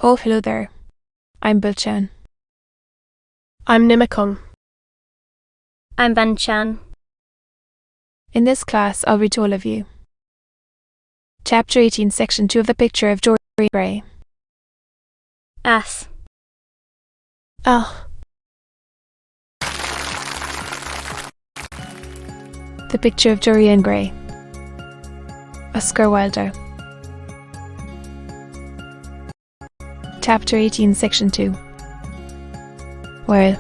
Oh, hello there. I'm Bilchan. I'm Nimacung. I'm Banchan. In this class, I'll read to all of you. Chapter 18, Section 2 of the picture of Dorian Gray. Ass. Ah. The picture of Dorian Gray. Oscar Wilde. Chapter 18, Section 2. Well,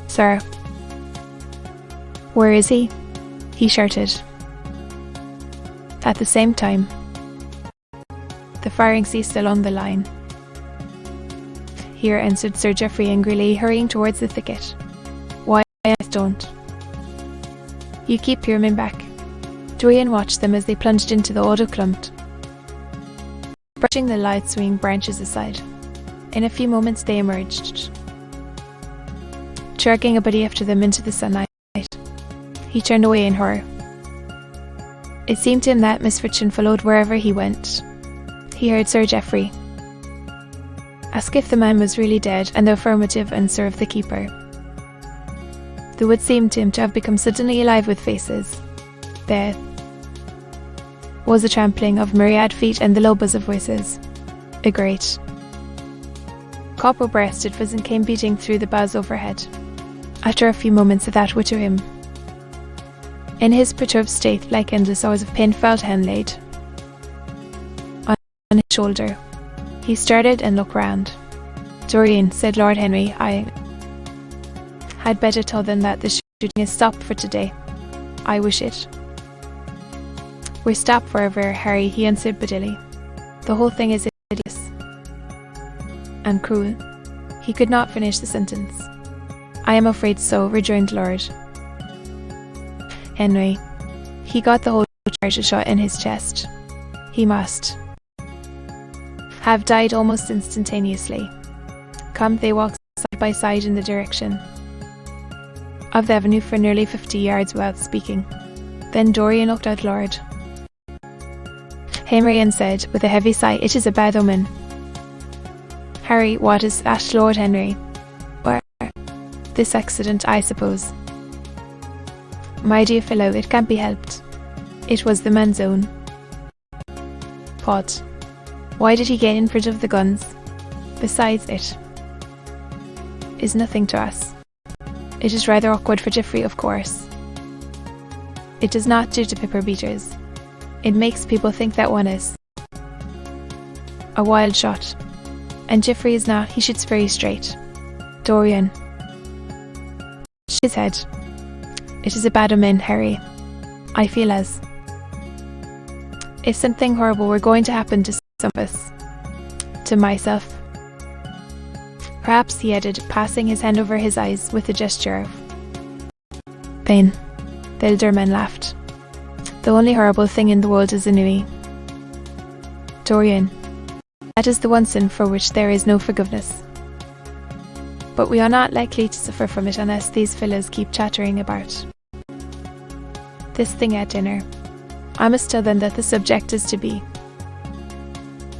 sir. Where is he? He shouted. At the same time, the firing ceased along the line. Here answered Sir Geoffrey angrily, hurrying towards the thicket. Why, I don't. You keep your men back. Dorian watched them as they plunged into the auto clump, brushing the light swinging branches aside. In a few moments they emerged, dragging a body after them into the sunlight. He turned away in horror. It seemed to him that misfortune followed wherever he went. He heard Sir Geoffrey ask if the man was really dead, and the affirmative answer of the keeper. The wood seemed to him to have become suddenly alive with faces. There was a trampling of myriad feet and the low buzz of voices. A great copper-breasted pheasant came beating through the boughs overhead. After a few moments that were to him, in his perturbed state, like endless hours of pain, felt hand laid on his shoulder. He started and looked round. Dorian, said Lord Henry, I had better tell them that the shooting is stopped for today. I wish it. We're stopped forever, Harry, he answered bitterly. The whole thing is hideous and cruel. He could not finish the sentence. I am afraid so, rejoined Lord Henry. He got the whole charge shot in his chest. He must have died almost instantaneously. Come, they walked side by side in the direction of the avenue for nearly 50 yards without speaking. Then Dorian looked at Lord Henry and said, with a heavy sigh, "It is a bad omen." "Harry, what is?" asked Lord Henry. "Or this accident, I suppose." "My dear fellow, it can't be helped. It was the man's own fault. Why did he get in front of the guns? Besides, it is nothing to us. It is rather awkward for Geoffrey, of course. It does not do to pepper beaters. It makes people think that one is a wild shot. And Geoffrey is not. He shoots very straight." Dorian shook his head. "It is a bad omen, Harry. I feel as if something horrible were going to happen to some of us. To myself. Perhaps," he added, passing his hand over his eyes with a gesture of pain. The elder man laughed. "The only horrible thing in the world is ennui, Dorian. That is the one sin for which there is no forgiveness. But we are not likely to suffer from it unless these fellows keep chattering about this thing at dinner. I must tell them that the subject is to be."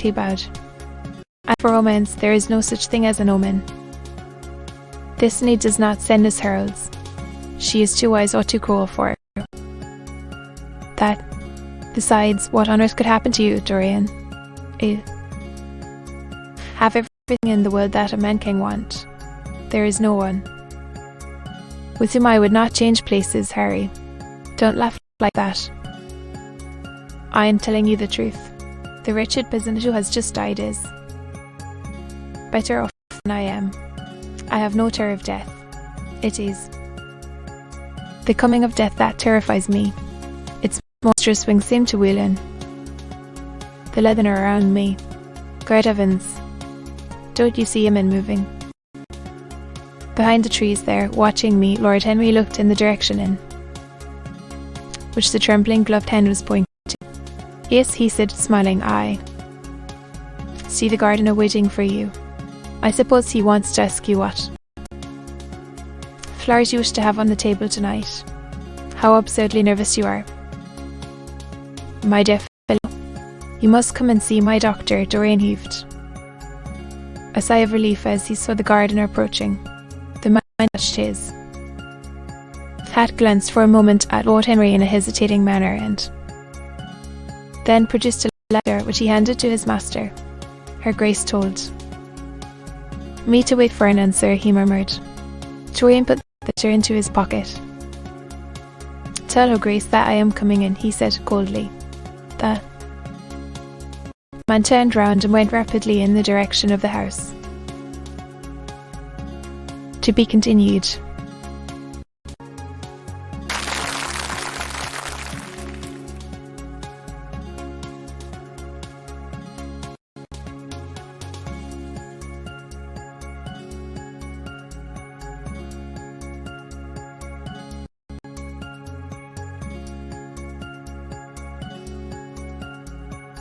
He bowed. "And for omens, there is no such thing as an omen. Destiny does not send us heralds. She is too wise or too cruel for it. That, besides, what on earth could happen to you, Dorian? I have everything in the world that a man can want. There is no one with whom I would not change places, Harry. Don't laugh like that. I am telling you the truth. The wretched peasant who has just died is better off than I am. I have no terror of death. It is the coming of death that terrifies me. Its monstrous wings seem to wheel in the leather around me. Great heavens, don't you see a man moving behind the trees there, watching me?" Lord Henry looked in the direction in which the trembling gloved hand was pointing to. "Yes," he said, smiling, "I see the gardener waiting for you. I suppose he wants to ask you what flowers you wish to have on the table tonight. How absurdly nervous you are. My dear fellow, you must come and see my doctor." Dorian heaved a sigh of relief as he saw the gardener approaching. The man touched his. Pat glanced for a moment at Lord Henry in a hesitating manner and then produced a letter which he handed to his master. Her Grace told me to wait for an answer, he murmured. Dorian put the letter into his pocket. Tell her Grace that I am coming in, he said coldly. The man turned round and went rapidly in the direction of the house. To be continued.